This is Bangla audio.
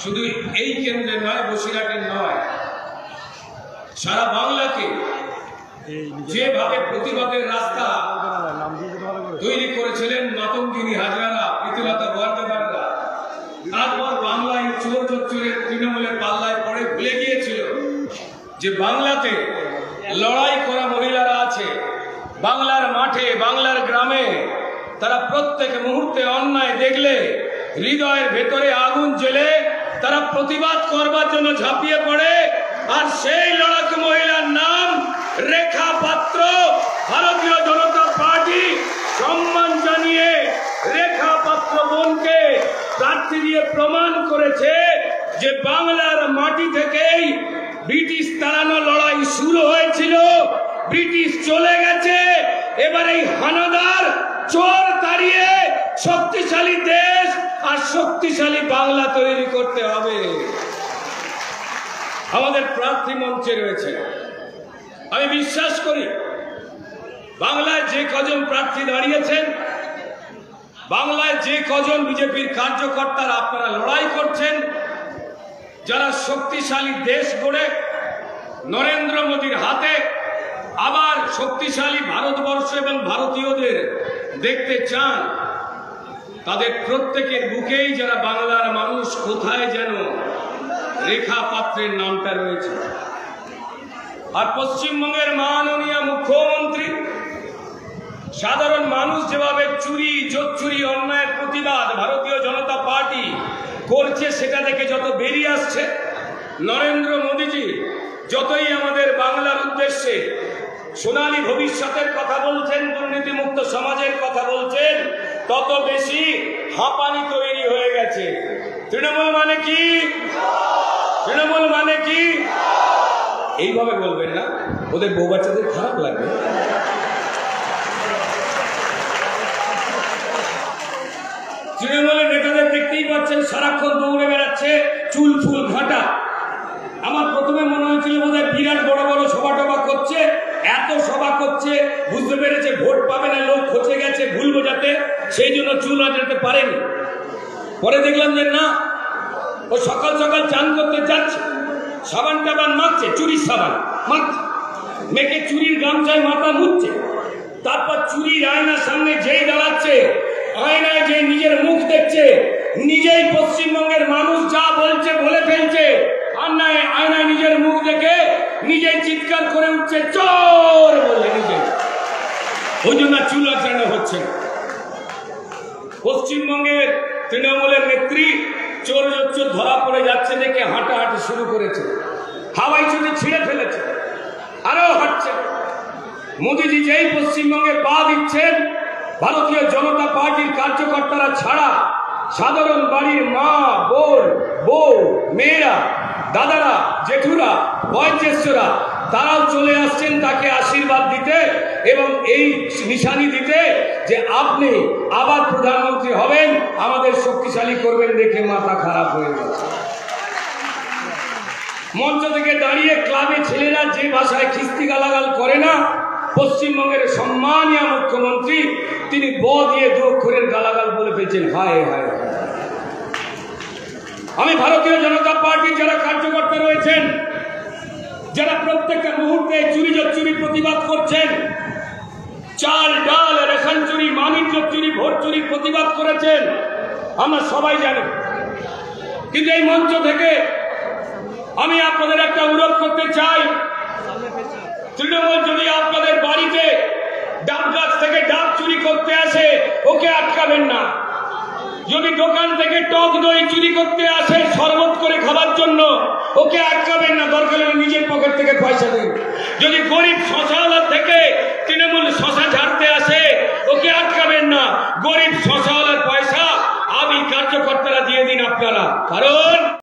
শুধু এই কেন্দ্রে নয়, বসিরহাটের নয়, সারা বাংলাকে যেভাবে প্রতিবাদের রাস্তা তৈরি করেছিলেন মাতঙ্গিনী হাজরারা, প্রীতিলতা বন্দ্যোপাধ্যায়রা, তারপর বাংলায় চোর চোরের তৃণমূলের পাল্লায় পড়ে ভুলে গিয়েছিল যে বাংলাতে লড়াই করা মহিলারা আছে, বাংলার মাঠে, বাংলার গ্রামে। তারা প্রত্যেক মুহূর্তে অন্যায় দেখলে হৃদয়ের ভেতরে আগুন জ্বেলে তারা প্রতিবাদ করবার জন্য ঝাঁপিয়ে পড়ে। আর সেই লড়াকু মহিলার নাম রেখা পাত্র। ভারতীয় জনতা পার্টি সম্মান জানিয়ে রেখা পাত্র বোনকে প্রার্থী দিয়ে প্রমাণ করেছে যে বাংলার মাটি থেকেই ব্রিটিশ তাড়ানো লড়াই শুরু হয়েছিল। ব্রিটিশ চলে গেছে, এবার এই হানাদার চোর তাড়িয়ে শক্তিশালী দেশ আর শক্তিশালী বাংলা তৈরি করতে হবে। আমাদের প্রার্থী মঞ্চে রয়েছে। আমি বিশ্বাস করি বাংলায় যে কজন প্রার্থী দাঁড়িয়েছেন, বাংলায় যে কজন বিজেপির কার্যকর্তারা আপনারা লড়াই করছেন, যারা শক্তিশালী দেশ গড়ে নরেন্দ্র মোদীর হাতে আবার শক্তিশালী ভারতবর্ষ এবং ভারতীয়দের দেখতে চান, তাদের প্রত্যেকের বুকেই যারা বাংলার মানুষ, কোথায় যেন রেখা পাত্রের নামটা রয়েছে। আর পশ্চিমবঙ্গের মাননীয় মুখ্যমন্ত্রী সাধারণ মানুষ যেভাবে চুরি, জোচ্চুরি, অন্যায়ের প্রতিবাদ ভারতীয় জনতা পার্টি করছে, সেটা থেকে যত বেরিয়ে আসছে, নরেন্দ্র মোদীজি যতই আমাদের বাংলার উদ্দেশ্যে সোনালী ভবিষ্যতের কথা বলছেন, দুর্নীতিমুক্ত সমাজের কথা বলছেন, তত বেশি হাঁপানি তৈরি হয়ে গেছে। তৃণমূল মানে কি? তৃণমূল মানে কি? এইভাবে বলবেন না, ওদের বউ বাচ্চাদের খারাপ লাগবে। তৃণমূলের নেতাদের দেখতেই পাচ্ছেন সারাক্ষণ দৌড়ে বেড়াচ্ছে, চুল ফুল ঘাটা। আমার প্রথমে মনে হয়েছিল বোধহয় বিরাট বড় বড় সভা টভা করছে, এত সভা করছে বুঝতে পেরেছে ভোট পাবে না, লোক খচে গেছে ভুল বোঝাতে, সেই জন্য চুল আঁচড়াতে পারেনি। পরে দেখলাম যে না, ও সকাল সকাল চান করতে যাচ্ছে, সাবান টাবান মাখছে, চুরির সাবান মাখছে, মেয়েকে চুরির গামছায় মাথা মুছছে, তারপর চুরির আয়নার সামনে যেই দাঁড়াচ্ছে, আয়নায় যে নিজের মুখ দেখছে, নিজেই পশ্চিমবঙ্গের মানুষ যা বলছে বলে ফেলছে, আয়নায় নিজের মুখ দেখে নিজেই চিৎকার করে উঠছে চোর বলে নিজে। ওই জন্য চুল আচরণ হচ্ছে। পশ্চিমবঙ্গের তৃণমূলের নেত্রী চোর চোর ধরা পড়ে যাচ্ছে দেখে হাঁটাহাঁটি শুরু করেছে, হাওয়াই চুরি ছিঁড়ে ফেলেছে, আরো হাঁটছে। মোদীজি যেই পশ্চিমবঙ্গে পা দিচ্ছেন, ভারতীয় জনতা পার্টির কার্যকর্তারা ছাড়া সাধারণ বাড়ির মা, বোন, বউ, মেয়েরা, দাদারা, জেঠুরা, বয়োজ্যেষ্ঠরা, তারাও চলে আসছেন তাকে আশীর্বাদ দিতে এবং এই নিশানি দিতে যে আপনি আবার প্রধানমন্ত্রী হবেন, আমাদের শক্তিশালী করবেন। দেখে মাথা খারাপ হয়ে গেছে। মঞ্চ থেকে দাঁড়িয়ে ক্লাবে ছেলেরা যে ভাষায় খিস্তি গালাগাল করে না, পশ্চিমবঙ্গের সম্মানীয় মুখ্যমন্ত্রী তিনি ব দিয়ে দু অক্ষরের গালাগাল বলে ফেলছেন। হায় হায়। আমি ভারতীয় জনতা পার্টির যারা কার্যকর্তা রয়েছেন, যারা প্রত্যেকটা মুহূর্তে চুরি জোচ্চুরি প্রতিবাদ করছেন, চাল ডাল রেশন চুরি, মানিক চুরি, ভোট চুরির প্রতিবাদ করেছেন, আমরা সবাই জানি। কিন্তু এই মঞ্চ থেকে আমি আপনাদের একটা অনুরোধ করতে চাই, তৃণমূল যদি আপনাদের বাড়িতে ডাব গাছ থেকে ডাব চুরি করতে আসে, ওকে আটকাবেন না। যদি দোকান থেকে টক দই চুরি করতে আসে শরবত করে খাবার জন্য, ওকে আটকাবেন না, দরকার হলে নিজের পকেট থেকে পয়সা দিন। যদি গরিব শশাওয়ালা থেকে তৃণমূল শশা ঝাড়তে আসে, ওকে আটকাবেন না, গরিব শশাওয়ালার পয়সা আমি কার্যকর্তারা দিয়ে দিন আপনারা। কারণ